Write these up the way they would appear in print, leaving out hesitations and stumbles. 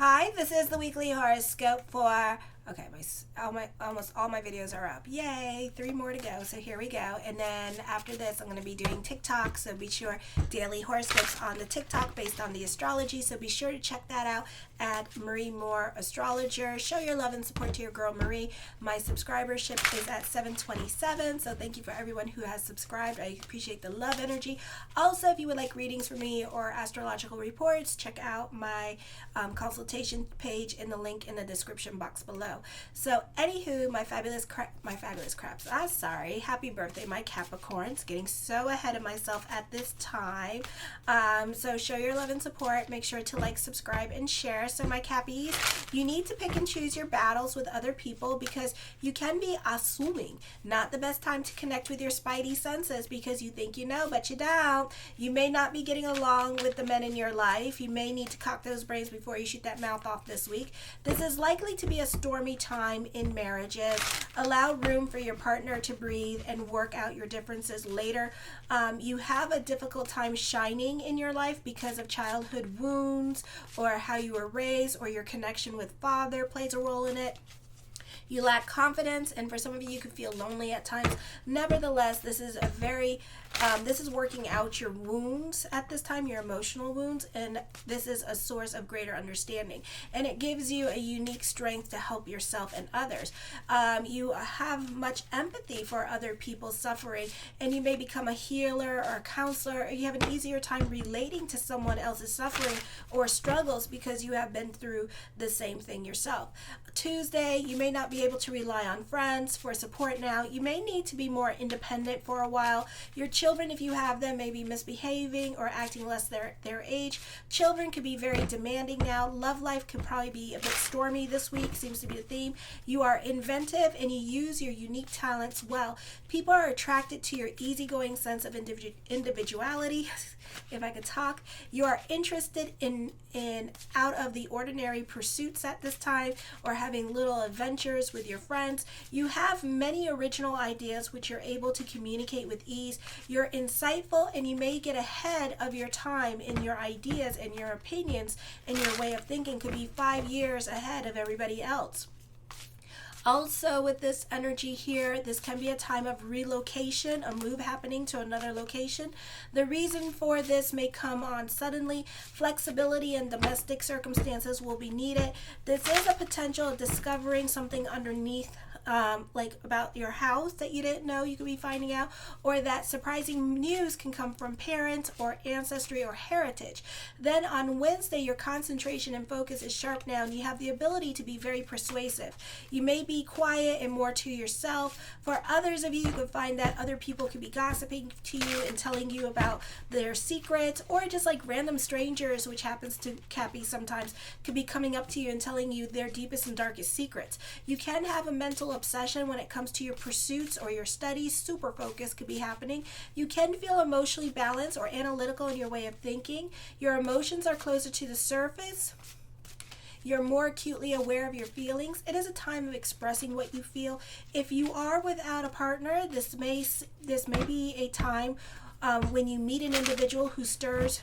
Hi, this is the weekly horoscope for, okay, almost all my videos are up. Yay, 3 more to go, so here we go. And then after this, I'm going to be doing TikTok, so be sure, daily horoscopes on the TikTok based on the astrology, so be sure to check that out at mariemooreastrologer. Show your love and support to your girl Marie. My subscribership is at 727, so thank you for everyone who has subscribed. I appreciate the love energy. Also, if you would like readings from me or astrological reports, check out my consultation page in the link in the description box below. So anywho, my fabulous craps, happy birthday my Capricorns. Getting so ahead of myself at this time. So show your love and support. Make sure to like, subscribe, and share. So my Cappies, you need to pick and choose your battles with other people because you can be assuming. Not the best time to connect with your spidey senses because you think you know, but you don't. You may not be getting along with the men in your life. You may need to cock those brains before you shoot that mouth off this week. This is likely to be a stormy time in marriages. Allow room for your partner to breathe and work out your differences later. You have a difficult time shining in your life because of childhood wounds or how you were raised or your connection with father plays a role in it. You lack confidence, and for some of you, you could feel lonely at times. Nevertheless, this is working out your wounds at this time, your emotional wounds, and this is a source of greater understanding. And it gives you a unique strength to help yourself and others. You have much empathy for other people's suffering, and you may become a healer or a counselor, or you have an easier time relating to someone else's suffering or struggles because you have been through the same thing yourself. Tuesday, you may not be able to rely on friends for support now. You may need to be more independent for a while. Your children, if you have them, may be misbehaving or acting less their age. Children could be very demanding now. Love life can probably be a bit stormy this week, seems to be the theme. You are inventive and you use your unique talents well. People are attracted to your easygoing sense of individuality. If I could talk, you are interested in out of the ordinary pursuits at this time or having little adventures with your friends. You have many original ideas which you're able to communicate with ease. You're insightful and you may get ahead of your time in your ideas and your opinions, and your way of thinking could be 5 years ahead of everybody else. Also, with this energy here, this can be a time of relocation, a move happening to another location. The reason for this may come on suddenly. Flexibility in domestic circumstances will be needed. This is a potential of discovering something underneath, like about your house that you didn't know you could be finding out, or that surprising news can come from parents or ancestry or heritage. Then on Wednesday, your concentration and focus is sharp now, and you have the ability to be very persuasive. You may be quiet and more to yourself. For others of you, you could find that other people could be gossiping to you and telling you about their secrets, or just like random strangers, which happens to Cappy sometimes, could be coming up to you and telling you their deepest and darkest secrets. You can have a mental obsession when it comes to your pursuits or your studies. Super focus could be happening. You can feel emotionally balanced or analytical in your way of thinking. Your emotions are closer to the surface. You're more acutely aware of your feelings. It is a time of expressing what you feel. If you are without a partner, this may be a time when you meet an individual who stirs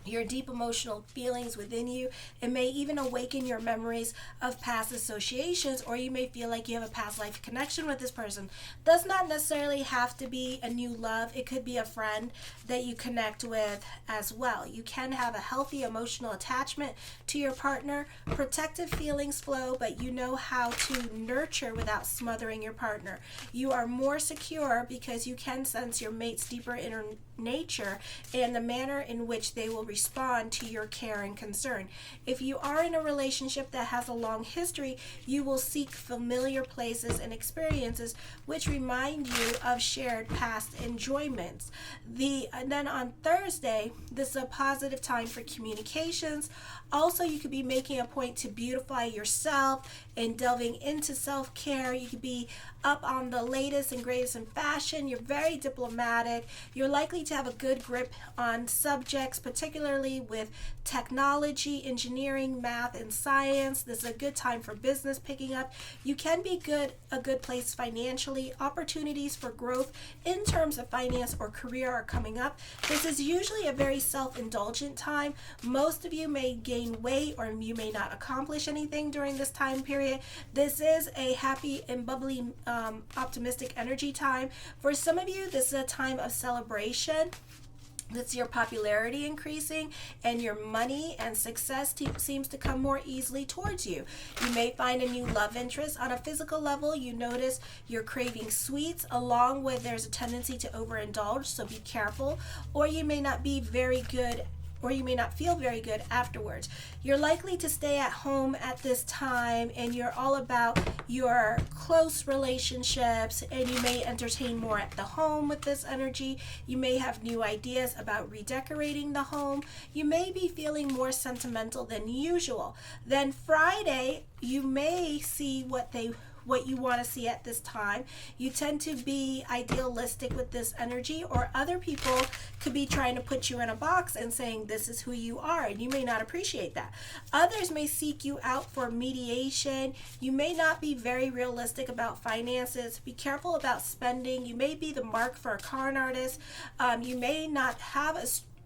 your deep emotional feelings within you. It may even awaken your memories of past associations, or you may feel like you have a past life connection with this person. Does not necessarily have to be a new love. It could be a friend that you connect with as well. You can have a healthy emotional attachment to your partner. Protective feelings flow, but you know how to nurture without smothering your partner. You are more secure because you can sense your mate's deeper inner nature and the manner in which they will respond to your care and concern. If you are in a relationship that has a long history, you will seek familiar places and experiences which remind you of shared past enjoyments. Then on Thursday, this is a positive time for communications. Also, you could be making a point to beautify yourself and delving into self-care. You could be up on the latest and greatest in fashion. You're very diplomatic. You're likely to have a good grip on subjects, particularly particularly with technology, engineering, math, and science. This is a good time for business picking up. You can be a good place financially. Opportunities for growth in terms of finance or career are coming up. This is usually a very self-indulgent time. Most of you may gain weight, or you may not accomplish anything during this time period. This is a happy and bubbly, optimistic energy time. For some of you, this is a time of celebration. That's your popularity increasing, and your money and success seems to come more easily towards you. You may find a new love interest. On a physical level, you notice you're craving sweets, along with there's a tendency to overindulge, so be careful. Or you may not be very good, or you may not feel very good afterwards. You're likely to stay at home at this time, and you're all about your close relationships, and you may entertain more at the home with this energy. You may have new ideas about redecorating the home. You may be feeling more sentimental than usual. Then Friday, you may see what you want to see at this time. You tend to be idealistic with this energy, or other people could be trying to put you in a box and saying this is who you are, and you may not appreciate that. Others may seek you out for mediation. You may not be very realistic about finances. Be careful about spending. You may be the mark for a con artist.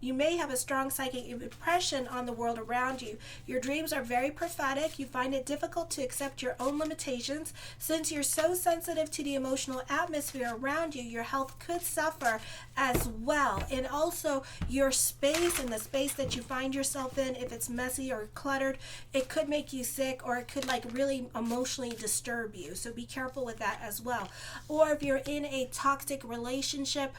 You may have a strong psychic impression on the world around you. Your dreams are very prophetic. You find it difficult to accept your own limitations. Since you're so sensitive to the emotional atmosphere around you, your health could suffer as well. And also your space, and the space that you find yourself in, if it's messy or cluttered, it could make you sick, or it could really emotionally disturb you. So be careful with that as well. Or if you're in a toxic relationship,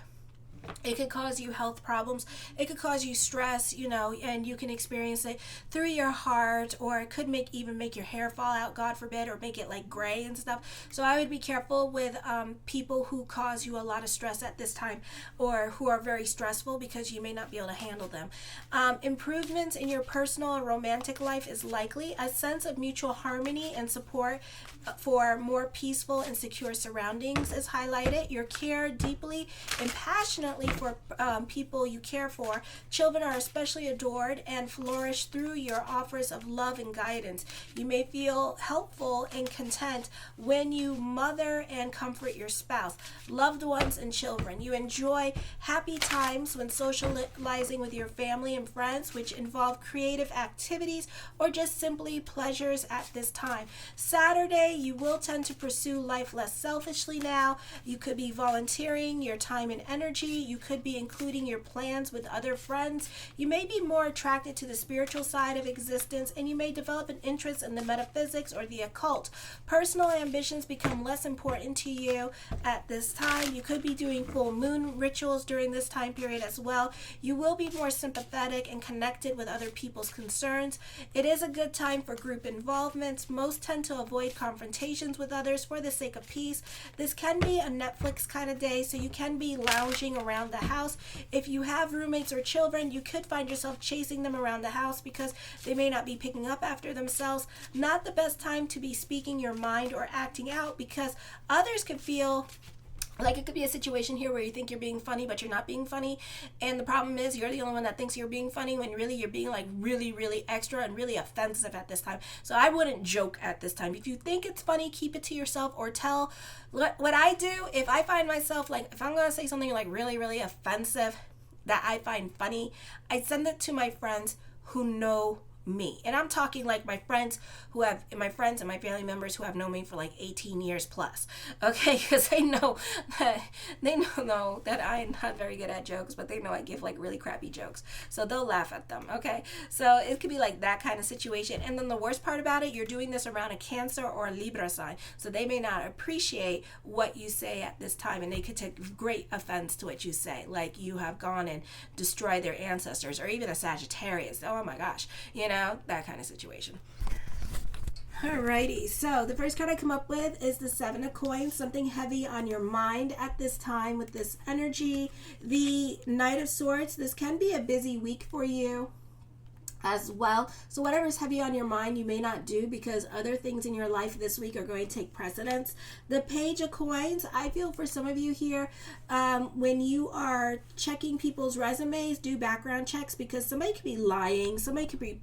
it could cause you health problems. It could cause you stress, and you can experience it through your heart, or it could even make your hair fall out, God forbid, or make it gray and stuff. So I would be careful with people who cause you a lot of stress at this time, or who are very stressful, because you may not be able to handle them. Improvements in your personal and romantic life is likely. A sense of mutual harmony and support for more peaceful and secure surroundings is highlighted. You care deeply and passionately for people you care for. Children are especially adored and flourish through your offers of love and guidance. You may feel helpful and content when you mother and comfort your spouse, loved ones, and children. You enjoy happy times when socializing with your family and friends, which involve creative activities or just simply pleasures at this time. Saturday, you will tend to pursue life less selfishly now. You could be volunteering your time and energy. You could be including your plans with other friends. You may be more attracted to the spiritual side of existence, and you may develop an interest in the metaphysics or the occult. Personal ambitions become less important to you at this time. You could be doing full moon rituals during this time period as well. You will be more sympathetic and connected with other people's concerns. It is a good time for group involvements. Most tend to avoid confrontations with others for the sake of peace. This can be a Netflix kind of day, so you can be lounging around the house. If you have roommates or children, you could find yourself chasing them around the house because they may not be picking up after themselves. Not the best time to be speaking your mind or acting out, because others could feel like it could be a situation here where you think you're being funny, but you're not being funny. And the problem is you're the only one that thinks you're being funny, when really you're being really, really extra and really offensive at this time. So I wouldn't joke at this time. If you think it's funny, keep it to yourself, or tell. What I do, if I find myself, if I'm going to say something really, really offensive that I find funny, I send it to my friends who know me. And I'm talking my friends and my family members who have known me for 18 years plus. Okay, because they know that I'm not very good at jokes, but they know I give really crappy jokes. So they'll laugh at them. Okay, so it could be that kind of situation. And then the worst part about it, you're doing this around a Cancer or a Libra sign, so they may not appreciate what you say at this time, and they could take great offense to what you say, like you have gone and destroyed their ancestors, or even a Sagittarius. Oh my gosh, that kind of situation. Alrighty, so the first card I come up with is the Seven of Coins, something heavy on your mind at this time with this energy. The Knight of Swords, this can be a busy week for you. as well. So whatever's heavy on your mind, you may not do because other things in your life this week are going to take precedence. The Page of Coins, I feel for some of you here, when you are checking people's resumes, do background checks because somebody could be lying. Somebody could be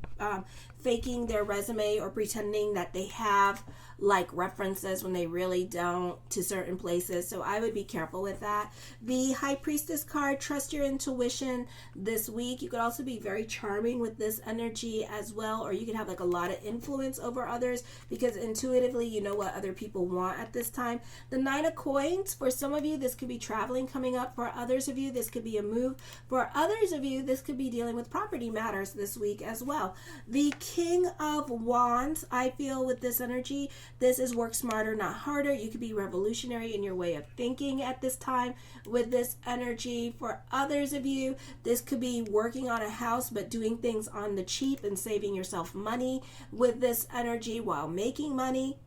faking their resume or pretending that they have like references when they really don't to certain places. So I would be careful with that. The High Priestess card, trust your intuition this week. You could also be very charming with this energy as well, or you could have like a lot of influence over others because intuitively you know what other people want at this time. The Nine of Coins, for some of you this could be traveling coming up. For others of you this could be a move. For others of you this could be dealing with property matters this week as well. The King of Wands, I feel with this energy, this is work smarter, not harder. You could be revolutionary in your way of thinking at this time with this energy. For others of you, this could be working on a house but doing things on the cheap and saving yourself money with this energy while making money.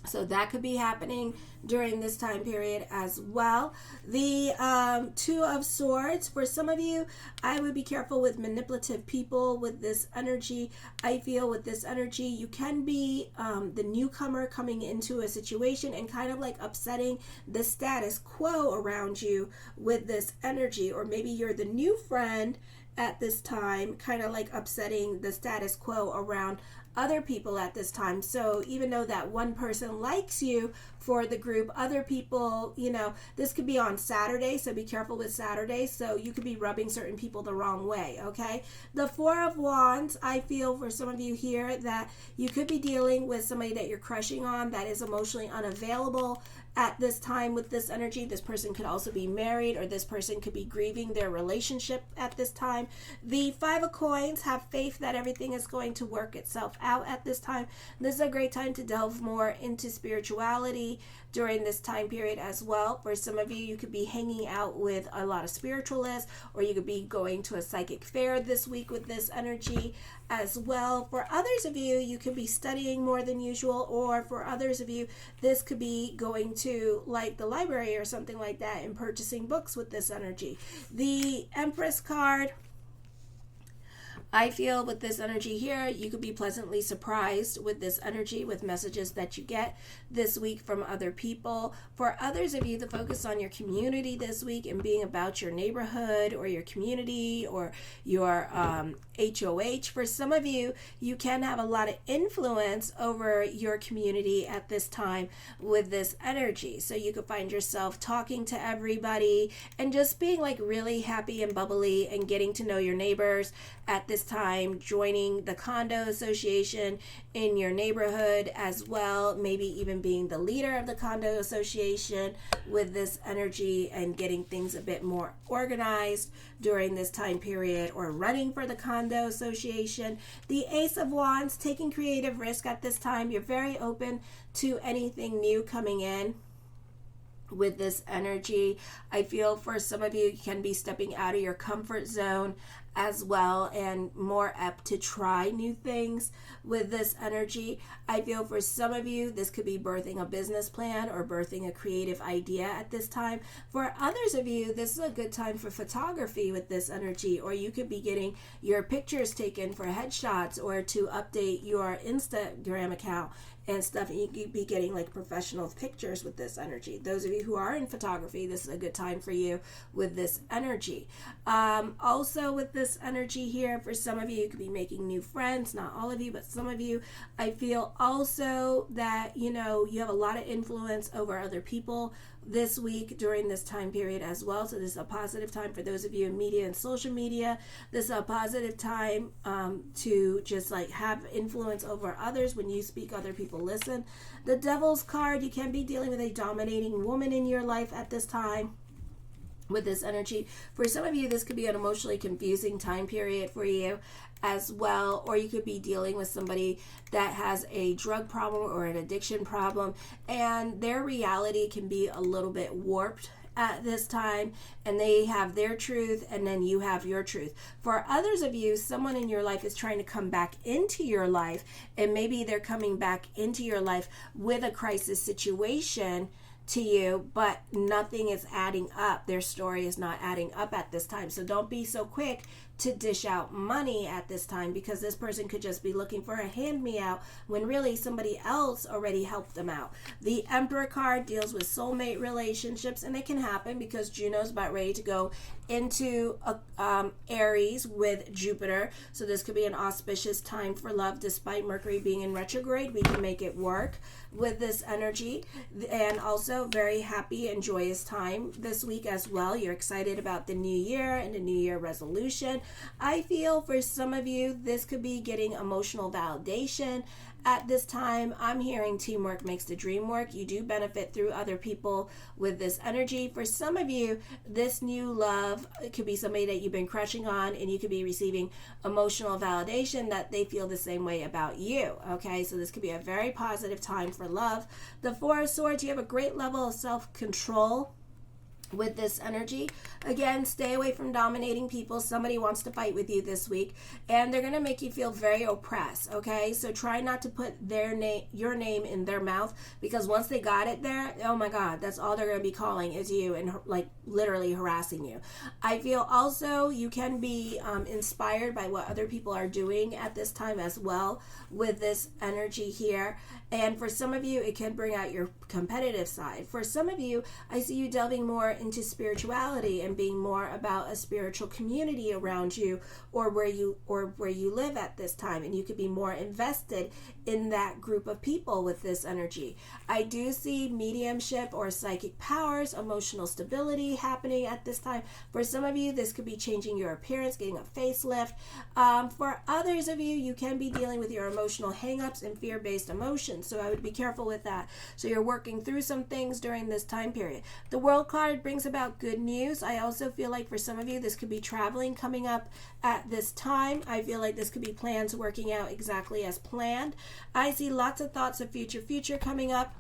So that could be happening during this time period as well. The Two of Swords, for some of you, I would be careful with manipulative people with this energy. I feel with this energy, you can be the newcomer coming into a situation and kind of like upsetting the status quo around you with this energy. Or maybe you're the new friend at this time, kind of like upsetting the status quo around other people at this time. So even though that one person likes you for the group, other people, you know, this could be on Saturday, so be careful with Saturday. So you could be rubbing certain people the wrong way, okay? The Four of Wands, I feel for some of you here that you could be dealing with somebody that you're crushing on that is emotionally unavailable at this time with this energy. This person could also be married, or this person could be grieving their relationship at this time. The Five of Coins, have faith that everything is going to work itself out at this time. This is a great time to delve more into spirituality during this time period as well. For some of you, you could be hanging out with a lot of spiritualists, or you could be going to a psychic fair this week with this energy as well. For others of you, you could be studying more than usual, or for others of you, this could be going to like the library or something like that and purchasing books with this energy. The Empress card, I feel with this energy here, you could be pleasantly surprised with this energy, with messages that you get this week from other people. For others of you, the focus on your community this week and being about your neighborhood or your community or your HOH. For some of you, you can have a lot of influence over your community at this time with this energy. So you could find yourself talking to everybody and just being like really happy and bubbly and getting to know your neighbors at this time, joining the condo association in your neighborhood as well, maybe even being the leader of the condo association with this energy and getting things a bit more organized during this time period, or running for the condo association. The Ace of Wands, taking creative risk at this time. You're very open to anything new coming in with this energy. I feel for some of you, you can be stepping out of your comfort zone as well and more apt to try new things with this energy. I feel for some of you, this could be birthing a business plan or birthing a creative idea at this time. For others of you, this is a good time for photography with this energy, or you could be getting your pictures taken for headshots or to update your Instagram account and stuff, and you could be getting like professional pictures with this energy. Those of you who are in photography, this is a good time for you with this energy. Also with this energy here, for some of you, you could be making new friends. Not all of you, but some of you. I feel also that, you know, you have a lot of influence over other people this week during this time period as well. So this is a positive time for those of you in media and social media. This is a positive time to just like have influence over others. When you speak, other people listen. The Devil's card, you can be dealing with a dominating woman in your life at this time with this energy. For some of you, this could be an emotionally confusing time period for you as well, or you could be dealing with somebody that has a drug problem or an addiction problem, and their reality can be a little bit warped at this time, and they have their truth and then you have your truth. For others of you, someone in your life is trying to come back into your life, and maybe they're coming back into your life with a crisis situation to you, but nothing is adding up. Their story is not adding up at this time. So don't be so quick to dish out money at this time, because this person could just be looking for a hand-me-out when really somebody else already helped them out. The Emperor card deals with soulmate relationships, and it can happen because Juno's about ready to go into Aries with Jupiter. So this could be an auspicious time for love. Despite Mercury being in retrograde, we can make it work with this energy. And also very happy and joyous time this week as well. You're excited about the new year and the new year resolution. I feel for some of you, this could be getting emotional validation. At this time, I'm hearing teamwork makes the dream work. You do benefit through other people with this energy. For some of you, this new love, it could be somebody that you've been crushing on, and you could be receiving emotional validation that they feel the same way about you. Okay, so this could be a very positive time for love. The Four of Swords, you have a great level of self-control with this energy. Again, stay away from dominating people. Somebody wants to fight with you this week, and they're going to make you feel very oppressed. Okay, so try not to put your name in their mouth, because once they got it there, oh my god, that's all they're going to be calling is you, and like literally harassing you. I feel also you can be inspired by what other people are doing at this time as well with this energy here. And for some of you, it can bring out your competitive side. For some of you, I see you delving more into spirituality and being more about a spiritual community around you, or where you live at this time, and you could be more invested in that group of people with this energy. I do see mediumship or psychic powers, emotional stability happening at this time. For some of you, this could be changing your appearance, getting a facelift. For others of you, you can be dealing with your emotional hangups and fear-based emotions, so I would be careful with that. So you're working through some things during this time period. The World card brings about good news. I also feel like for some of you, this could be traveling coming up at this time. I feel like this could be plans working out exactly as planned. I see lots of thoughts of future coming up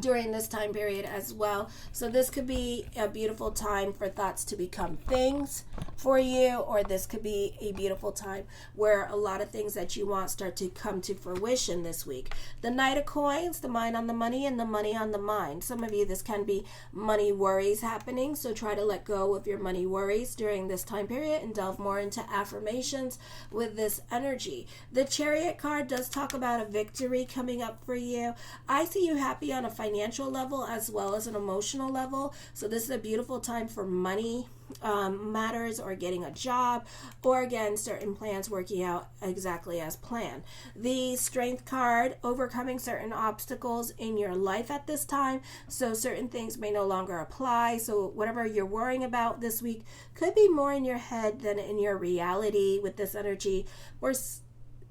during this time period as well. So this could be a beautiful time for thoughts to become things for you, or this could be a beautiful time where a lot of things that you want start to come to fruition this week. The Knight of Coins, the mind on the money and the money on the mind. Some of you, this can be money worries happening, so try to let go of your money worries during this time period and delve more into affirmations with this energy. The Chariot card does talk about a victory coming up for you. I see you happy on a financial level as well as an emotional level. So this is a beautiful time for money matters, or getting a job, or again, certain plans working out exactly as planned. The Strength card, overcoming certain obstacles in your life at this time. So certain things may no longer apply. So whatever you're worrying about this week could be more in your head than in your reality with this energy. Or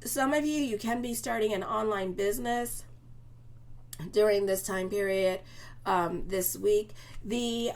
some of you, you can be starting an online business during this time period this week. The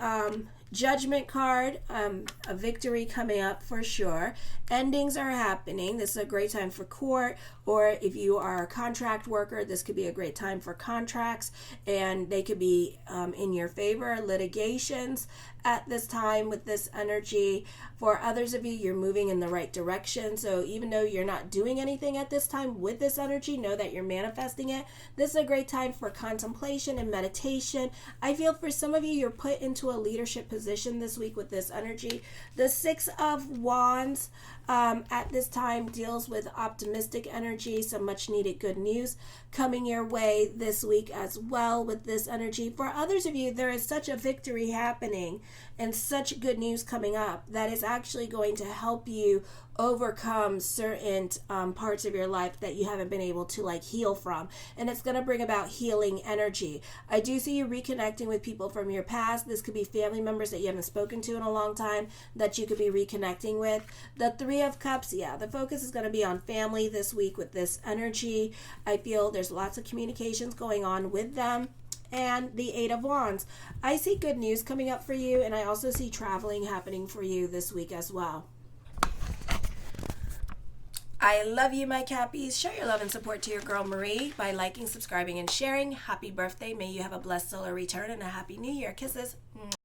Judgment card, a victory coming up for sure. Endings are happening. This is a great time for court, or if you are a contract worker, this could be a great time for contracts, and they could be in your favor. Litigations at this time with this energy. For others of you, you're moving in the right direction. So even though you're not doing anything at this time with this energy, know that you're manifesting it. This is a great time for contemplation and meditation. I feel for some of you, you're put into a leadership position this week with this energy. The Six of Wands at this time deals with optimistic energy, some much needed good news coming your way this week as well with this energy. For others of you, there is such a victory happening and such good news coming up that is actually going to help you overcome certain parts of your life that you haven't been able to heal from, and it's going to bring about healing energy. I do see you reconnecting with people from your past. This could be family members that you haven't spoken to in a long time that you could be reconnecting with. The Three of Cups, the focus is going to be on family this week with this energy. I feel there's lots of communications going on with them. And the Eight of Wands, I see good news coming up for you, and I also see traveling happening for you this week as well. I love you, my Cappies. Show your love and support to your girl Marie by liking, subscribing, and sharing. Happy birthday. May you have a blessed solar return and a happy new year. Kisses.